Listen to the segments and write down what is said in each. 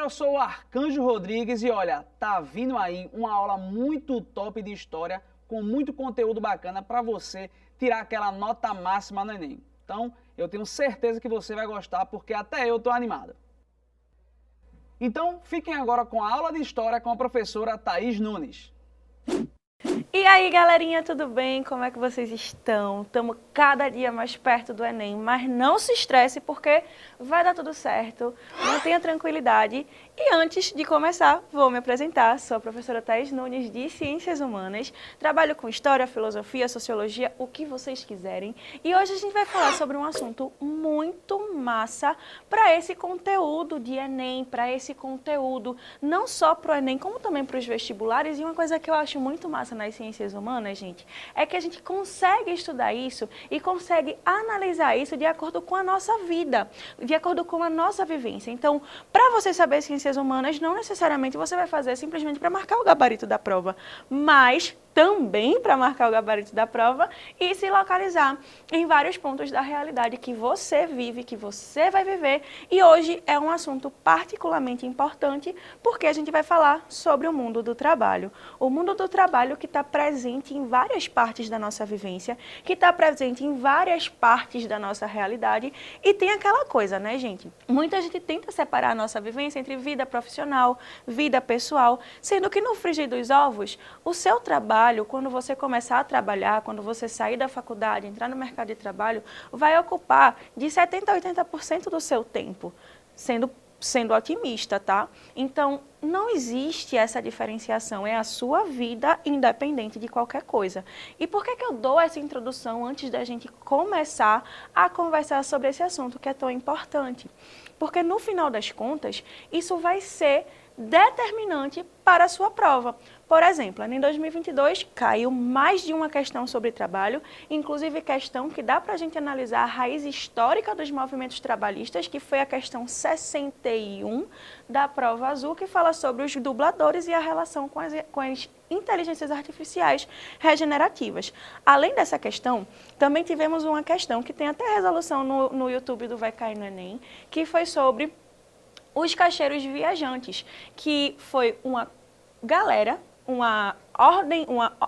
eu sou o Arcanjo Rodrigues e olha, tá vindo aí uma aula muito top de história com muito conteúdo bacana para você tirar aquela nota máxima no Enem. Então, eu tenho certeza que você vai gostar porque até eu tô animado. Então, fiquem agora com a aula de história com a professora Thaís Nunes. E aí, galerinha, tudo bem? Como é que vocês estão? Estamos cada dia mais perto do Enem, mas não se estresse porque vai dar tudo certo, mantenha tranquilidade. E antes de começar, vou me apresentar. Sou a professora Thaís Nunes, de Ciências Humanas. Trabalho com História, Filosofia, Sociologia, o que vocês quiserem. E hoje a gente vai falar sobre um assunto muito massa para esse conteúdo de Enem, para esse conteúdo não só para o Enem, como também para os vestibulares. E uma coisa que eu acho muito massa nas Ciências Humanas, gente, é que a gente consegue estudar isso e consegue analisar isso de acordo com a nossa vida, de acordo com a nossa vivência. Então, para você saber Ciências Humanas, não necessariamente você vai fazer simplesmente para marcar o gabarito da prova, mas também para marcar o gabarito da prova e se localizar em vários pontos da realidade que você vive, que você vai viver. E hoje é um assunto particularmente importante porque a gente vai falar sobre o mundo do trabalho. O mundo do trabalho que está presente em várias partes da nossa vivência, que está presente em várias partes da nossa realidade. E tem aquela coisa, né, gente? Muita gente tenta separar a nossa vivência entre vida profissional, vida pessoal, sendo que no frigir dos ovos, o seu trabalho, quando você começar a trabalhar, quando você sair da faculdade, entrar no mercado de trabalho, vai ocupar de 70% a 80% do seu tempo, sendo otimista, tá? Então, não existe essa diferenciação, é a sua vida independente de qualquer coisa. E por que eu dou essa introdução antes da gente começar a conversar sobre esse assunto que é tão importante? Porque no final das contas, isso vai ser determinante para a sua prova. Por exemplo, em 2022 caiu mais de uma questão sobre trabalho, inclusive questão que dá para a gente analisar a raiz histórica dos movimentos trabalhistas, que foi a questão 61 da prova azul, que fala sobre os dubladores e a relação com as inteligências artificiais regenerativas. Além dessa questão, também tivemos uma questão que tem até resolução no YouTube do Vai Cair no Enem, que foi sobre os caixeiros viajantes, que foi uma galera, uma ordem,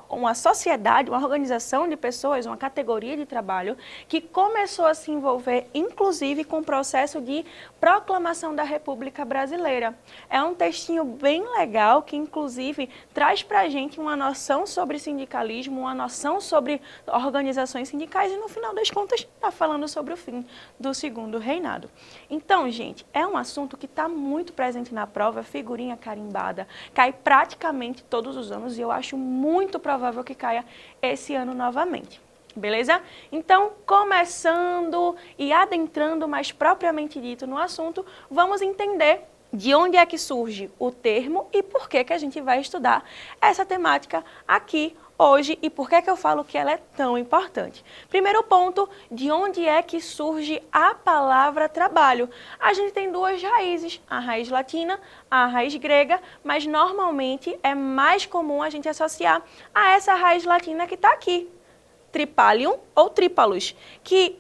uma sociedade, uma organização de pessoas, uma categoria de trabalho que começou a se envolver, inclusive, com o processo de proclamação da República Brasileira. É um textinho bem legal que, inclusive, traz para a gente uma noção sobre sindicalismo, uma noção sobre organizações sindicais e, no final das contas, está falando sobre o fim do Segundo Reinado. Então, gente, é um assunto que está muito presente na prova, figurinha carimbada, cai praticamente todos os anos e eu acho muito provável que caia esse ano novamente. Beleza? Então, começando e adentrando mais propriamente dito no assunto, vamos entender de onde é que surge o termo e por que a gente vai estudar essa temática aqui hoje e por que eu falo que ela é tão importante. Primeiro ponto, de onde é que surge a palavra trabalho? A gente tem duas raízes, a raiz latina, a raiz grega, mas normalmente é mais comum a gente associar a essa raiz latina que está aqui, tripalium ou trípalos, que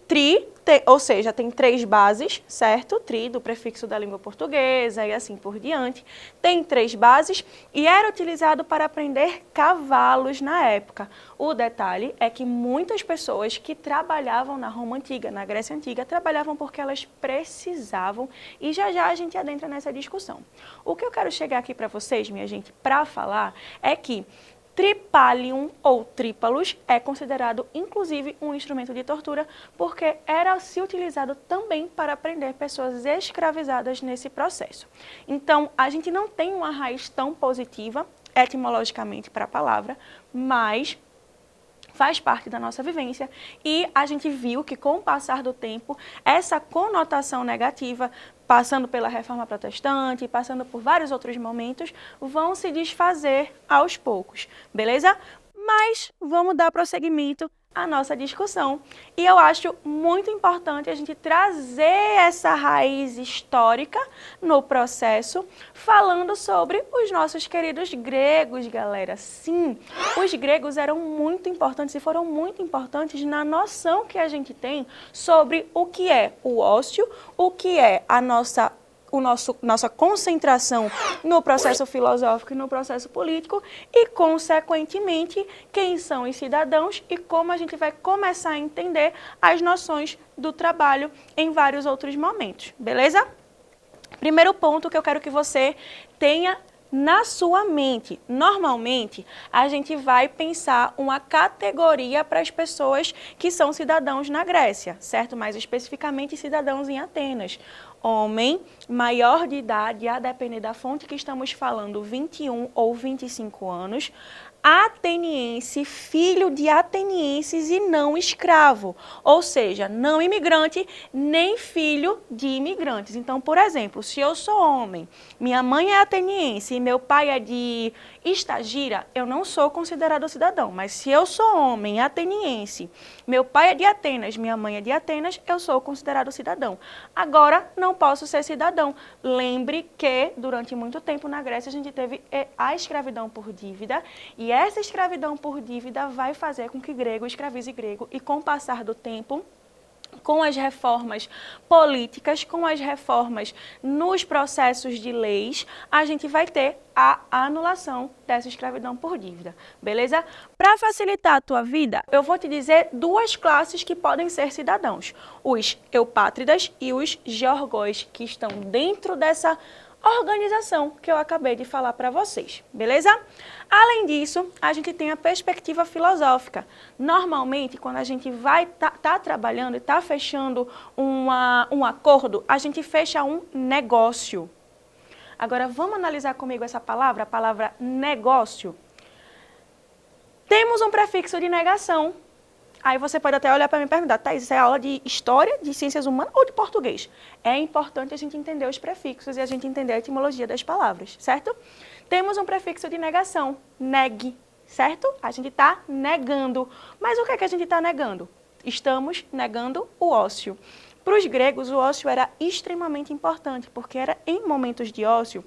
ou seja, tem três bases, certo? Tri, do prefixo da língua portuguesa e assim por diante. Tem três bases e era utilizado para aprender cavalos na época. O detalhe é que muitas pessoas que trabalhavam na Roma Antiga, na Grécia Antiga, trabalhavam porque elas precisavam e já já a gente adentra nessa discussão. O que eu quero chegar aqui para vocês, minha gente, para falar é que tripalium ou trípalos é considerado, inclusive, um instrumento de tortura, porque era se utilizado também para prender pessoas escravizadas nesse processo. Então, a gente não tem uma raiz tão positiva, etimologicamente, para a palavra, mas faz parte da nossa vivência e a gente viu que com o passar do tempo, essa conotação negativa, passando pela Reforma Protestante, passando por vários outros momentos, vão se desfazer aos poucos, beleza? Mas vamos dar prosseguimento à nossa discussão. E eu acho muito importante a gente trazer essa raiz histórica no processo, falando sobre os nossos queridos gregos, galera. Sim, os gregos eram muito importantes e foram muito importantes na noção que a gente tem sobre o que é o ócio, o que é nossa concentração no processo filosófico e no processo político e, consequentemente, quem são os cidadãos e como a gente vai começar a entender as noções do trabalho em vários outros momentos, beleza? Primeiro ponto que eu quero que você tenha na sua mente. Normalmente, a gente vai pensar uma categoria para as pessoas que são cidadãos na Grécia, certo? Mais especificamente, cidadãos em Atenas. Homem, maior de idade, a depender da fonte que estamos falando, 21 ou 25 anos, ateniense, filho de atenienses e não escravo, ou seja, não imigrante, nem filho de imigrantes. Então, por exemplo, se eu sou homem, minha mãe é ateniense e meu pai é de Estagira, eu não sou considerado cidadão, mas se eu sou homem ateniense, meu pai é de Atenas, minha mãe é de Atenas, eu sou considerado cidadão. Agora, não posso ser cidadão. Lembre que, durante muito tempo na Grécia, a gente teve a escravidão por dívida, e essa escravidão por dívida vai fazer com que grego escravize grego, e com o passar do tempo, com as reformas políticas, com as reformas nos processos de leis, a gente vai ter a anulação dessa escravidão por dívida, beleza? Para facilitar a tua vida, eu vou te dizer duas classes que podem ser cidadãos: os eupátridas e os georgóis, que estão dentro dessa organização que eu acabei de falar para vocês, beleza? Além disso, a gente tem a perspectiva filosófica. Normalmente, quando a gente vai tá trabalhando e tá fechando um acordo, a gente fecha um negócio. Agora, vamos analisar comigo essa palavra, a palavra negócio. Temos um prefixo de negação. Aí você pode até olhar para mim e perguntar: Thaís, isso é aula de história, de ciências humanas ou de português? É importante a gente entender os prefixos e a gente entender a etimologia das palavras, certo? Temos um prefixo de negação, neg, certo? A gente está negando. Mas o que é que a gente está negando? Estamos negando o ócio. Para os gregos, o ócio era extremamente importante, porque era em momentos de ócio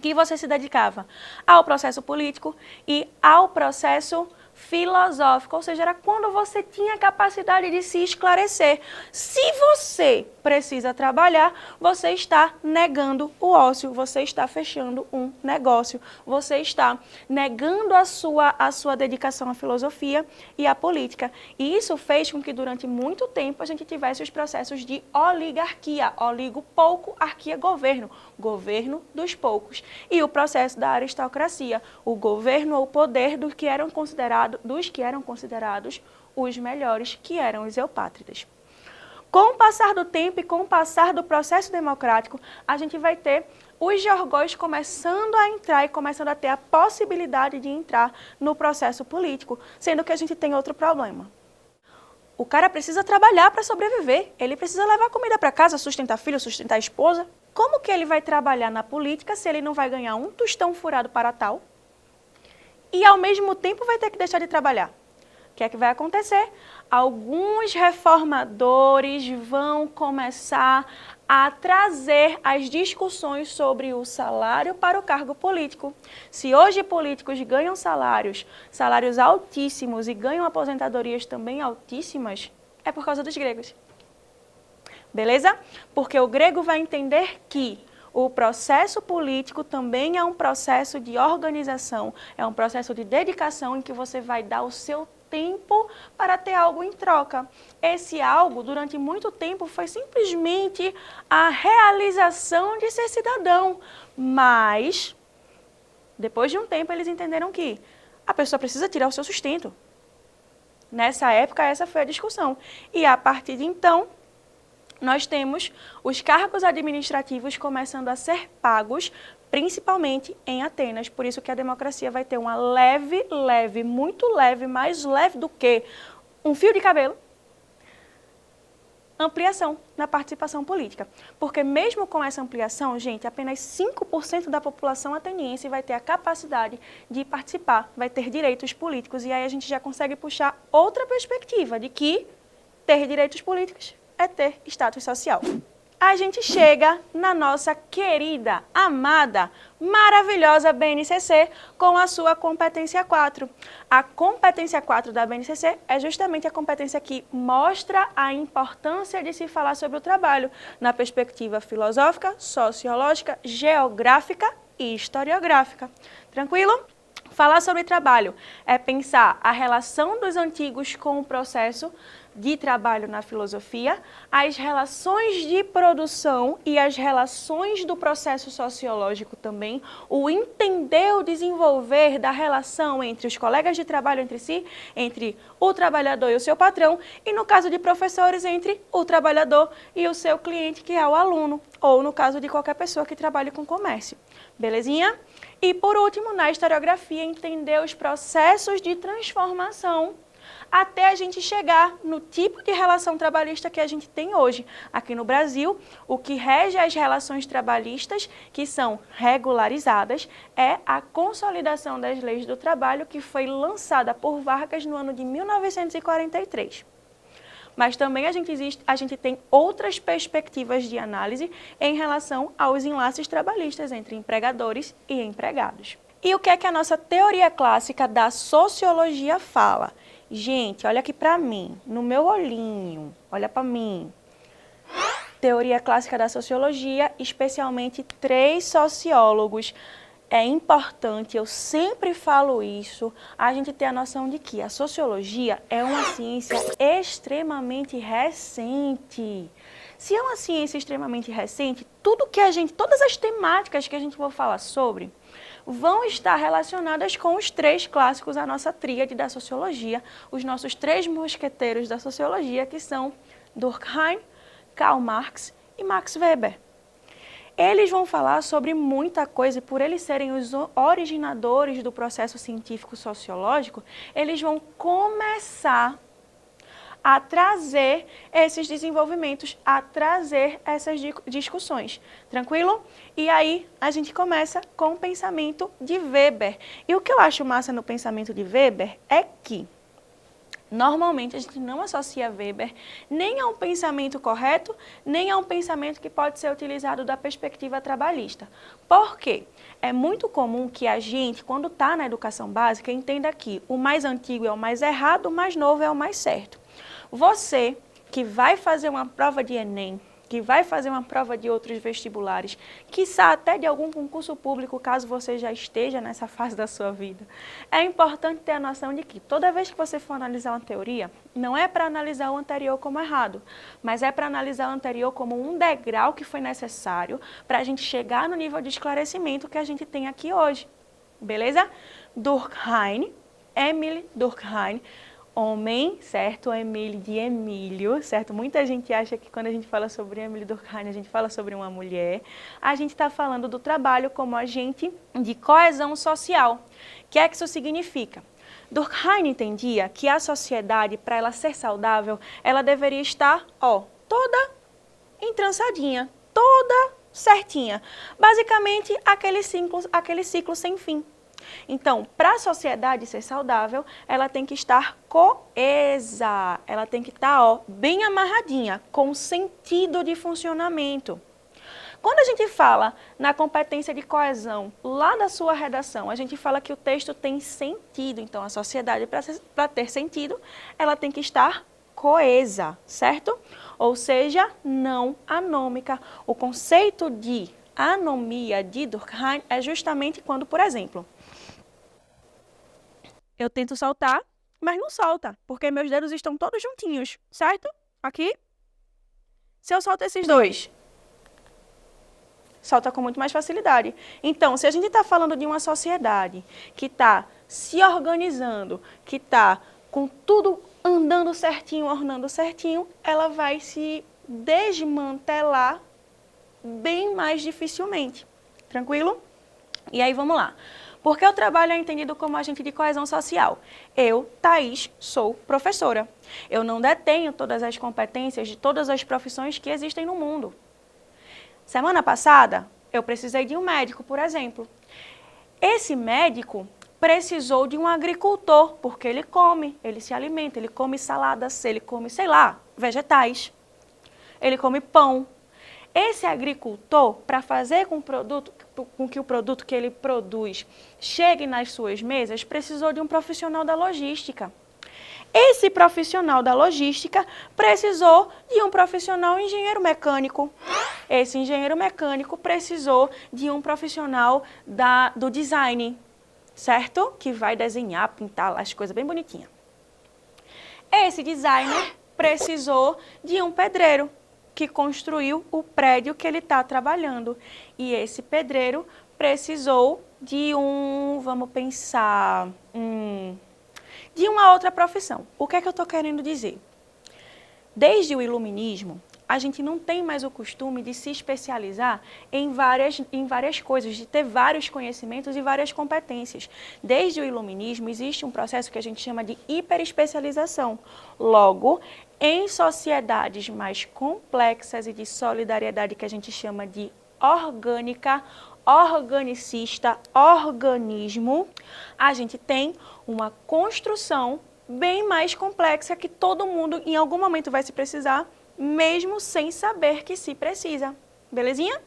que você se dedicava ao processo político e ao processo filosófico, ou seja, era quando você tinha a capacidade de se esclarecer. Se você precisa trabalhar, você está negando o ócio, você está fechando um negócio, você está negando a sua dedicação à filosofia e à política. E isso fez com que durante muito tempo a gente tivesse os processos de oligarquia, oligo pouco, arquia governo, governo dos poucos, e o processo da aristocracia, o governo ou poder dos que eram considerados os melhores, que eram os eupátridas. Com o passar do tempo e com o passar do processo democrático, a gente vai ter os georgóis começando a entrar e começando a ter a possibilidade de entrar no processo político, sendo que a gente tem outro problema. O cara precisa trabalhar para sobreviver, ele precisa levar comida para casa, sustentar filho, sustentar esposa. Como que ele vai trabalhar na política se ele não vai ganhar um tostão furado para tal? E, ao mesmo tempo, vai ter que deixar de trabalhar. O que é que vai acontecer? Alguns reformadores vão começar a trazer as discussões sobre o salário para o cargo político. Se hoje políticos ganham salários altíssimos e ganham aposentadorias também altíssimas, é por causa dos gregos. Beleza? Porque o grego vai entender que o processo político também é um processo de organização, é um processo de dedicação em que você vai dar o seu tempo para ter algo em troca. Esse algo, durante muito tempo, foi simplesmente a realização de ser cidadão. Mas, depois de um tempo, eles entenderam que a pessoa precisa tirar o seu sustento. Nessa época, essa foi a discussão. E, a partir de então, nós temos os cargos administrativos começando a ser pagos, principalmente em Atenas. Por isso que a democracia vai ter uma leve, muito leve, mais leve do que um fio de cabelo, ampliação na participação política. Porque mesmo com essa ampliação, gente, apenas 5% da população ateniense vai ter a capacidade de participar, vai ter direitos políticos. E aí a gente já consegue puxar outra perspectiva de que ter direitos políticos é ter status social. a gente chega na nossa querida, amada, maravilhosa BNCC com a sua competência 4. A competência 4 da BNCC é justamente a competência que mostra a importância de se falar sobre o trabalho na perspectiva filosófica, sociológica, geográfica e historiográfica. Tranquilo? Falar sobre trabalho é pensar a relação dos antigos com o processo de trabalho na filosofia, as relações de produção e as relações do processo sociológico também, o entender, o desenvolver da relação entre os colegas de trabalho entre si, entre o trabalhador e o seu patrão, e no caso de professores, entre o trabalhador e o seu cliente, que é o aluno, ou no caso de qualquer pessoa que trabalhe com comércio. Belezinha? E por último, na historiografia, entender os processos de transformação até a gente chegar no tipo de relação trabalhista que a gente tem hoje. Aqui no Brasil, o que rege as relações trabalhistas, que são regularizadas, é a consolidação das leis do trabalho, que foi lançada por Vargas no ano de 1943. Mas também a gente tem outras perspectivas de análise em relação aos enlaces trabalhistas entre empregadores e empregados. E o que é que a nossa teoria clássica da sociologia fala? Gente, olha aqui para mim, no meu olhinho, olha para mim. Teoria clássica da sociologia, especialmente 3 sociólogos. É importante, eu sempre falo isso, a gente ter a noção de que a sociologia é uma ciência extremamente recente. Se é uma ciência extremamente recente, todas as temáticas que a gente vai falar sobre vão estar relacionadas com os 3 clássicos, a nossa tríade da sociologia, os nossos 3 mosqueteiros da sociologia, que são Durkheim, Karl Marx e Max Weber. Eles vão falar sobre muita coisa e por eles serem os originadores do processo científico sociológico, eles vão começar a trazer esses desenvolvimentos, a trazer essas discussões. Tranquilo? E aí a gente começa com o pensamento de Weber. E o que eu acho massa no pensamento de Weber é que normalmente a gente não associa Weber nem a um pensamento correto, nem a um pensamento que pode ser utilizado da perspectiva trabalhista. Por quê? É muito comum que a gente, quando está na educação básica, entenda que o mais antigo é o mais errado, o mais novo é o mais certo. Você que vai fazer uma prova de Enem, que vai fazer uma prova de outros vestibulares, quiçá até de algum concurso público, caso você já esteja nessa fase da sua vida, é importante ter a noção de que toda vez que você for analisar uma teoria, não é para analisar o anterior como errado, mas é para analisar o anterior como um degrau que foi necessário para a gente chegar no nível de esclarecimento que a gente tem aqui hoje. Beleza? Durkheim, Emile Durkheim, homem, certo? Emile de Emílio, certo? Muita gente acha que quando a gente fala sobre Emile Durkheim, a gente fala sobre uma mulher. A gente está falando do trabalho como agente de coesão social. O que é que isso significa? Durkheim entendia que a sociedade, para ela ser saudável, ela deveria estar, toda entrançadinha, toda certinha. Basicamente, aquele ciclo sem fim. Então, para a sociedade ser saudável, ela tem que estar coesa, ela tem que estar bem amarradinha, com sentido de funcionamento. Quando a gente fala na competência de coesão, lá da sua redação, a gente fala que o texto tem sentido. Então, a sociedade, para ter sentido, ela tem que estar coesa, certo? Ou seja, não anômica. O conceito de anomia de Durkheim é justamente quando, por exemplo, eu tento soltar, mas não solta, porque meus dedos estão todos juntinhos, certo? Aqui. Se eu solto esses 2, solta com muito mais facilidade. Então, se a gente está falando de uma sociedade que está se organizando, que está com tudo andando certinho, ornando certinho, ela vai se desmantelar bem mais dificilmente. Tranquilo? E aí, vamos lá. Porque o trabalho é entendido como agente de coesão social. Eu, Thaís, sou professora. Eu não detenho todas as competências de todas as profissões que existem no mundo. Semana passada, eu precisei de um médico, por exemplo. Esse médico precisou de um agricultor, porque ele come, ele se alimenta, ele come saladas, ele come, sei lá, vegetais. Ele come pão. Esse agricultor, para fazer com que o produto que ele produz chegue nas suas mesas, precisou de um profissional da logística. Esse profissional da logística precisou de um profissional engenheiro mecânico. Esse engenheiro mecânico precisou de um profissional do design, certo? Que vai desenhar, pintar as coisas bem bonitinhas. Esse designer precisou de um pedreiro que construiu o prédio que ele está trabalhando. E esse pedreiro precisou de de uma outra profissão. O que é que eu estou querendo dizer? Desde o iluminismo, a gente não tem mais o costume de se especializar em várias coisas, de ter vários conhecimentos e várias competências. Desde o iluminismo, existe um processo que a gente chama de hiperespecialização. Logo, em sociedades mais complexas e de solidariedade que a gente chama de orgânica, organicista, organismo, a gente tem uma construção bem mais complexa que todo mundo em algum momento vai se precisar, mesmo sem saber que se precisa. Belezinha?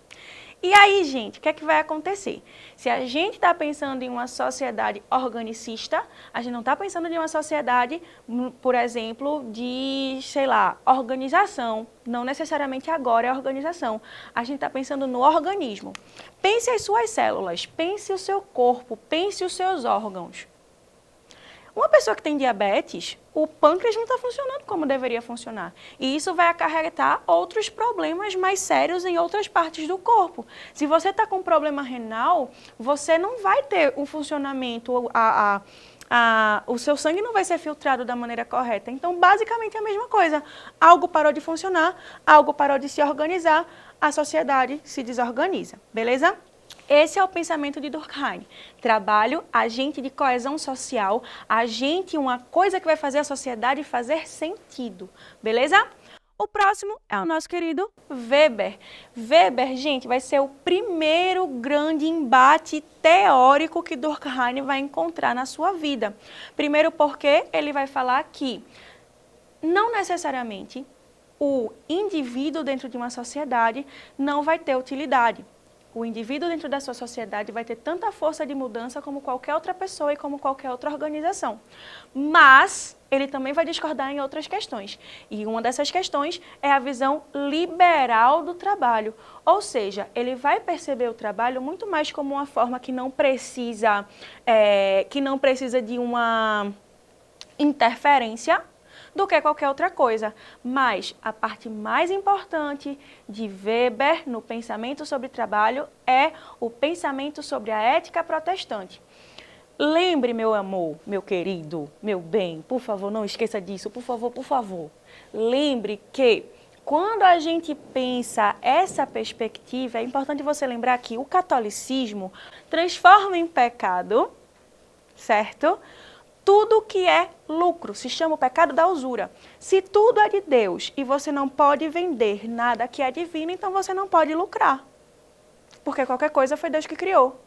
E aí, gente, o que é que vai acontecer? Se a gente está pensando em uma sociedade organicista, a gente não está pensando em uma sociedade, por exemplo, de, sei lá, organização. Não necessariamente agora é organização. A gente está pensando no organismo. Pense as suas células, pense o seu corpo, pense os seus órgãos. Uma pessoa que tem diabetes, o pâncreas não está funcionando como deveria funcionar. E isso vai acarretar outros problemas mais sérios em outras partes do corpo. Se você está com problema renal, você não vai ter o funcionamento, o seu sangue não vai ser filtrado da maneira correta. Então, basicamente é a mesma coisa. Algo parou de funcionar, algo parou de se organizar, a sociedade se desorganiza. Beleza? Esse é o pensamento de Durkheim. Trabalho, agente de coesão social, agente, uma coisa que vai fazer a sociedade fazer sentido. Beleza? O próximo é o nosso querido Weber. Weber, gente, vai ser o primeiro grande embate teórico que Durkheim vai encontrar na sua vida. Primeiro porque ele vai falar que não necessariamente o indivíduo dentro de uma sociedade não vai ter utilidade. O indivíduo dentro da sua sociedade vai ter tanta força de mudança como qualquer outra pessoa e como qualquer outra organização. Mas ele também vai discordar em outras questões. E uma dessas questões é a visão liberal do trabalho. Ou seja, ele vai perceber o trabalho muito mais como uma forma que não precisa de uma interferência do que qualquer outra coisa. Mas a parte mais importante de Weber no pensamento sobre trabalho é o pensamento sobre a ética protestante. Lembre, meu amor, meu querido, meu bem, por favor, não esqueça disso, por favor, por favor. Lembre que quando a gente pensa essa perspectiva, é importante você lembrar que o catolicismo transforma em pecado, certo? Tudo que é lucro, se chama o pecado da usura. Se tudo é de Deus e você não pode vender nada que é divino, então você não pode lucrar. Porque qualquer coisa foi Deus que criou.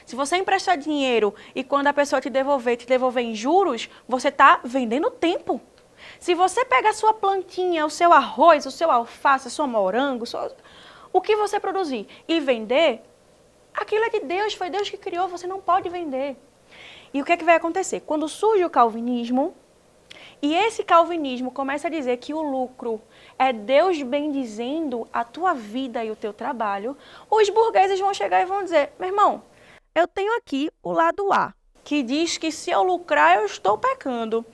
Se você emprestar dinheiro e quando a pessoa te devolver em juros, você está vendendo tempo. Se você pega a sua plantinha, o seu arroz, o seu alface, o seu morango, o que você produzir e vender, aquilo é de Deus, foi Deus que criou, você não pode vender. E o que é que vai acontecer? Quando surge o calvinismo, e esse calvinismo começa a dizer que o lucro é Deus bendizendo a tua vida e o teu trabalho, os burgueses vão chegar e vão dizer, meu irmão, eu tenho aqui o lado A, que diz que se eu lucrar eu estou pecando.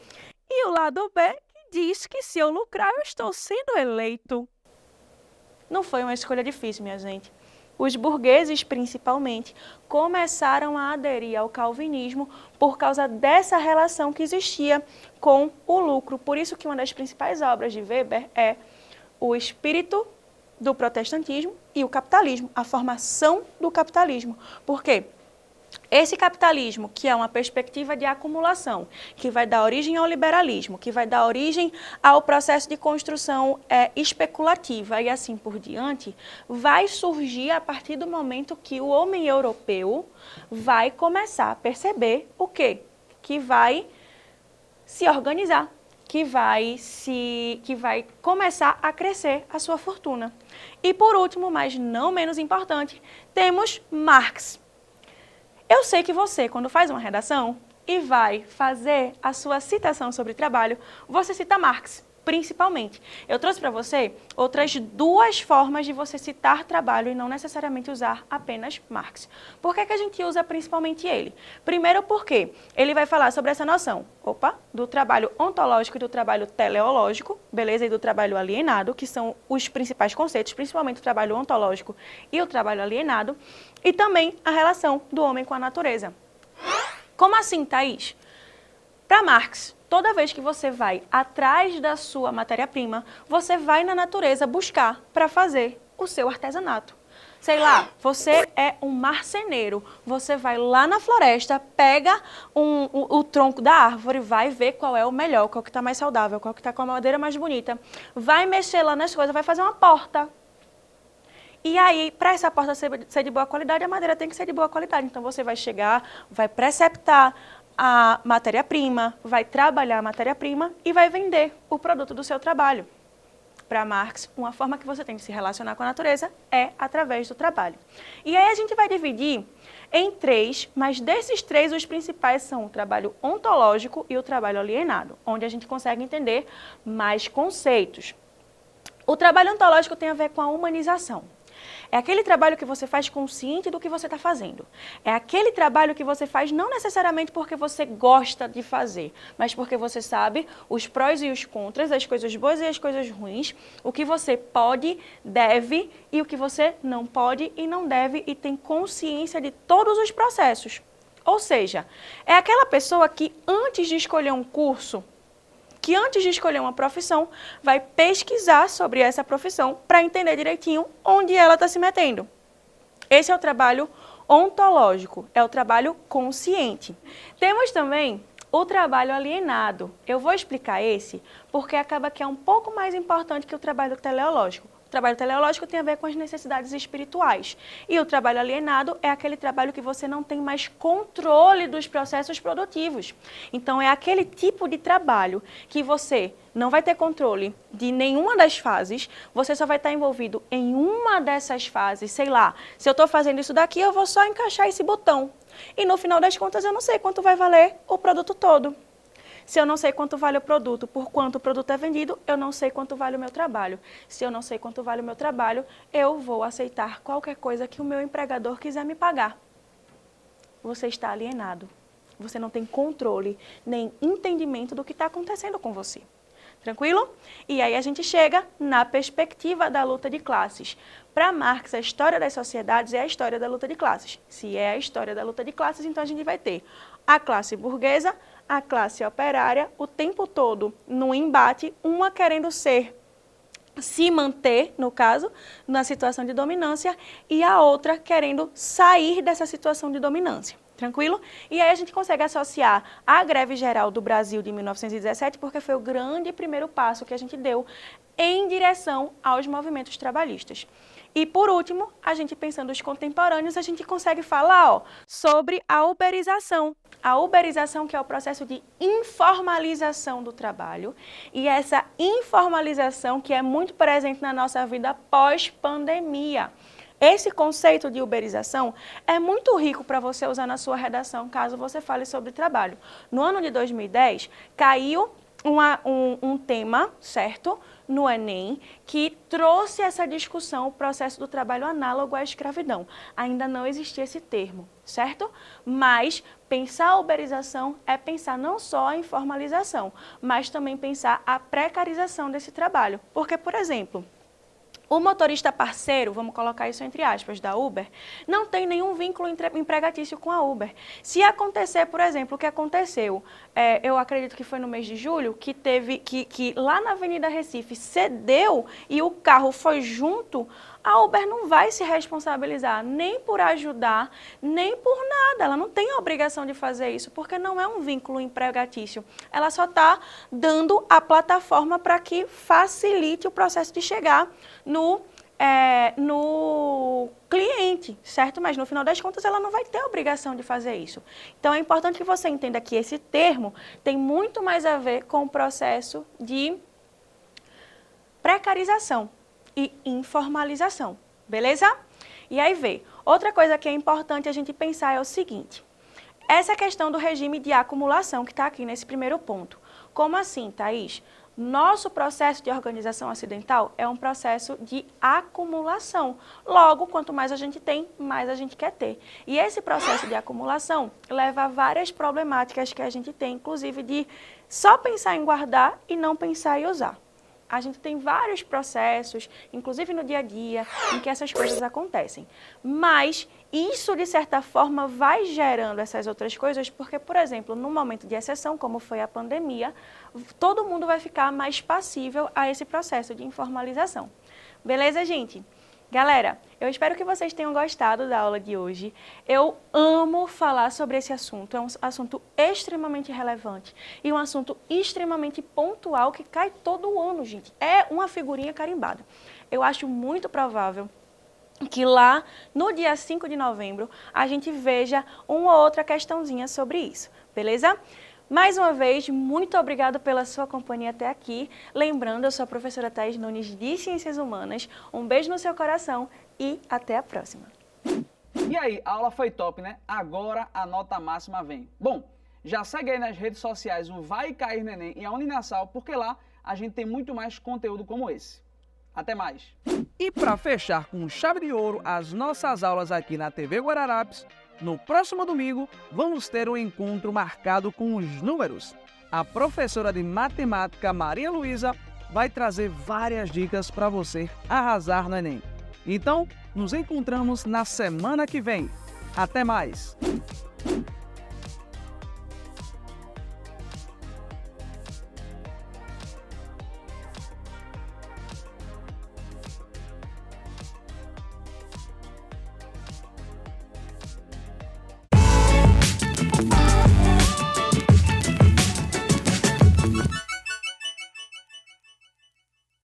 E o lado B, que diz que se eu lucrar eu estou sendo eleito. Não foi uma escolha difícil, minha gente. Os burgueses, principalmente, começaram a aderir ao calvinismo por causa dessa relação que existia com o lucro. Por isso que uma das principais obras de Weber é o espírito do protestantismo e o capitalismo, a formação do capitalismo. Por quê? Esse capitalismo, que é uma perspectiva de acumulação, que vai dar origem ao liberalismo, que vai dar origem ao processo de construção especulativa e assim por diante, vai surgir a partir do momento que o homem europeu vai começar a perceber o quê? Que vai se organizar, que vai começar a crescer a sua fortuna. E por último, mas não menos importante, temos Marx. Eu sei que você, quando faz uma redação e vai fazer a sua citação sobre trabalho, você cita Marx, principalmente. Eu trouxe para você outras duas formas de você citar trabalho e não necessariamente usar apenas Marx. Por que a gente usa principalmente ele? Primeiro porque ele vai falar sobre essa noção, do trabalho ontológico e do trabalho teleológico, beleza? E do trabalho alienado, que são os principais conceitos, principalmente o trabalho ontológico e o trabalho alienado, e também a relação do homem com a natureza. Como assim, Thaís? Para Marx, toda vez que você vai atrás da sua matéria-prima, você vai na natureza buscar para fazer o seu artesanato. Sei lá, você é um marceneiro, você vai lá na floresta, pega o tronco da árvore, vai ver qual é o melhor, qual que está mais saudável, qual que está com a madeira mais bonita, vai mexer lá nas coisas, vai fazer uma porta. E aí, para essa porta ser de boa qualidade, a madeira tem que ser de boa qualidade. Então, você vai chegar, vai preceptar a matéria-prima, vai trabalhar a matéria-prima e vai vender o produto do seu trabalho. Para Marx, uma forma que você tem de se relacionar com a natureza é através do trabalho. E aí a gente vai dividir em três, mas desses três, os principais são o trabalho ontológico e o trabalho alienado, onde a gente consegue entender mais conceitos. O trabalho ontológico tem a ver com a humanização. É aquele trabalho que você faz consciente do que você está fazendo. É aquele trabalho que você faz não necessariamente porque você gosta de fazer, mas porque você sabe os prós e os contras, as coisas boas e as coisas ruins, o que você pode, deve e o que você não pode e não deve e tem consciência de todos os processos. Ou seja, é aquela pessoa que antes de escolher um curso, que antes de escolher uma profissão, vai pesquisar sobre essa profissão para entender direitinho onde ela está se metendo. Esse é o trabalho ontológico, é o trabalho consciente. Temos também o trabalho alienado. Eu vou explicar esse porque acaba que é um pouco mais importante que o trabalho teleológico. O trabalho teleológico tem a ver com as necessidades espirituais. E o trabalho alienado é aquele trabalho que você não tem mais controle dos processos produtivos. Então, é aquele tipo de trabalho que você não vai ter controle de nenhuma das fases, você só vai estar envolvido em uma dessas fases. Sei lá, se eu estou fazendo isso daqui, eu vou só encaixar esse botão. E no final das contas, eu não sei quanto vai valer o produto todo. Se eu não sei quanto vale o produto, por quanto o produto é vendido, eu não sei quanto vale o meu trabalho. Se eu não sei quanto vale o meu trabalho, eu vou aceitar qualquer coisa que o meu empregador quiser me pagar. Você está alienado. Você não tem controle, nem entendimento do que está acontecendo com você. Tranquilo? E aí a gente chega na perspectiva da luta de classes. Para Marx, a história das sociedades é a história da luta de classes. Se é a história da luta de classes, então a gente vai ter a classe burguesa, a classe operária, o tempo todo no embate, uma querendo se manter, no caso, na situação de dominância, e a outra querendo sair dessa situação de dominância. Tranquilo? E aí a gente consegue associar a greve geral do Brasil de 1917, porque foi o grande primeiro passo que a gente deu em direção aos movimentos trabalhistas. E por último, a gente pensando os contemporâneos, a gente consegue falar sobre a uberização. A uberização, que é o processo de informalização do trabalho, e essa informalização que é muito presente na nossa vida pós-pandemia. Esse conceito de uberização é muito rico para você usar na sua redação, caso você fale sobre trabalho. No ano de 2010, caiu um tema, certo, no Enem, que trouxe essa discussão, o processo do trabalho análogo à escravidão. Ainda não existia esse termo, certo? Mas pensar a uberização é pensar não só a informalização, mas também pensar a precarização desse trabalho. Porque, por exemplo, o motorista parceiro, vamos colocar isso entre aspas, da Uber, não tem nenhum vínculo empregatício com a Uber. Se acontecer, por exemplo, o que aconteceu, eu acredito que foi no mês de julho, que teve que lá na Avenida Recife cedeu e o carro foi junto, a Uber não vai se responsabilizar nem por ajudar, nem por nada. Ela não tem a obrigação de fazer isso, porque não é um vínculo empregatício. Ela só está dando a plataforma para que facilite o processo de chegar no cliente, certo? Mas no final das contas ela não vai ter a obrigação de fazer isso. Então é importante que você entenda que esse termo tem muito mais a ver com o processo de precarização. e informalização, beleza? E aí vê, outra coisa que é importante a gente pensar é o seguinte, essa questão do regime de acumulação que está aqui nesse primeiro ponto. Como assim, Thaís? Nosso processo de organização acidental é um processo de acumulação. Logo, quanto mais a gente tem, mais a gente quer ter. E esse processo de acumulação leva a várias problemáticas que a gente tem, inclusive de só pensar em guardar e não pensar em usar. A gente tem vários processos, inclusive no dia a dia, em que essas coisas acontecem. Mas isso, de certa forma, vai gerando essas outras coisas, porque, por exemplo, num momento de exceção, como foi a pandemia, todo mundo vai ficar mais passível a esse processo de informalização. Beleza, gente? Galera, eu espero que vocês tenham gostado da aula de hoje. Eu amo falar sobre esse assunto, é um assunto extremamente relevante e um assunto extremamente pontual que cai todo ano, gente. É uma figurinha carimbada. Eu acho muito provável que lá no dia 5 de novembro a gente veja uma ou outra questãozinha sobre isso, beleza? Mais uma vez, muito obrigada pela sua companhia até aqui. Lembrando, eu sou a professora Thaís Nunes de Ciências Humanas. Um beijo no seu coração e até a próxima. E aí, a aula foi top, né? Agora a nota máxima vem. Bom, já segue aí nas redes sociais o Vai Cair no Enem e a Uninasal, porque lá a gente tem muito mais conteúdo como esse. Até mais! E para fechar com chave de ouro as nossas aulas aqui na TV Guararapes, no próximo domingo, vamos ter um encontro marcado com os números. A professora de matemática Maria Luísa vai trazer várias dicas para você arrasar no Enem. Então, nos encontramos na semana que vem. Até mais!